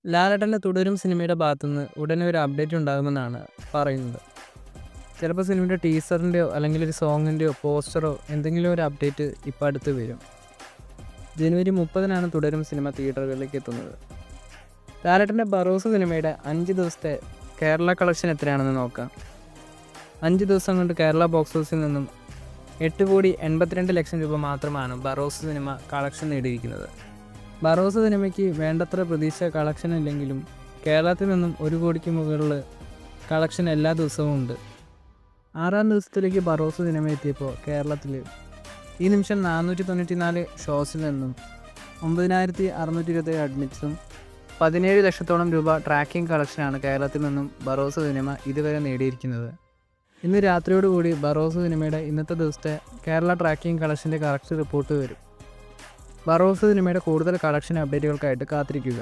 ലാലേട്ടൻ്റെ തുടരും സിനിമയുടെ ഭാഗത്തുനിന്ന് ഉടനെ ഒരു അപ്ഡേറ്റ് ഉണ്ടാകുമെന്നാണ് പറയുന്നത്. ചിലപ്പോൾ സിനിമയുടെ ടീസറിൻ്റെയോ അല്ലെങ്കിൽ ഒരു സോങ്ങിൻ്റെയോ പോസ്റ്ററോ എന്തെങ്കിലും ഒരു അപ്ഡേറ്റ് ഇപ്പോൾ അടുത്ത് വരും. ജനുവരി 30-നാണ് തുടരും സിനിമ തിയേറ്ററുകളിലേക്ക് എത്തുന്നത്. ലാലേട്ടൻ്റെ ബറോസ് സിനിമയുടെ 5 ദിവസത്തെ കേരള കളക്ഷൻ എത്രയാണെന്ന് നോക്കാം. 5 ദിവസം കൊണ്ട് കേരള ബോക്സ് ഓഫീസിൽ നിന്നും 8,82,00,000 രൂപ മാത്രമാണ് ബറോസ് സിനിമ കളക്ഷൻ നേടിയിരിക്കുന്നത്. ബറോസ് സിനിമയ്ക്ക് വേണ്ടത്ര പ്രതീക്ഷ കളക്ഷൻ ഇല്ലെങ്കിലും കേരളത്തിൽ നിന്നും 1 കോടിക്ക് മുകളിൽ കളക്ഷൻ എല്ലാ ദിവസവും ഉണ്ട്. 6-ാം ദിവസത്തിലേക്ക് ബറോസ് സിനിമ എത്തിയപ്പോൾ കേരളത്തിൽ ഈ നിമിഷം 494 ഷോസിൽ നിന്നും 9,627 അഡ്മിറ്റ്സും 17 ലക്ഷത്തോളം രൂപ ട്രാക്കിംഗ് കളക്ഷനാണ് കേരളത്തിൽ നിന്നും ബറോസ് സിനിമ ഇതുവരെ നേടിയിരിക്കുന്നത്. ഇന്ന് രാത്രിയോടുകൂടി ബറോസ് സിനിമയുടെ ഇന്നത്തെ ദിവസത്തെ കേരള ട്രാക്കിംഗ് കളക്ഷൻ്റെ കറക്റ്റ് റിപ്പോർട്ട് വരും. ബറോസ് സിനിമയുടെ കൂടുതൽ കളക്ഷൻ അപ്ഡേറ്റുകൾക്കായിട്ട് കാത്തിരിക്കുക.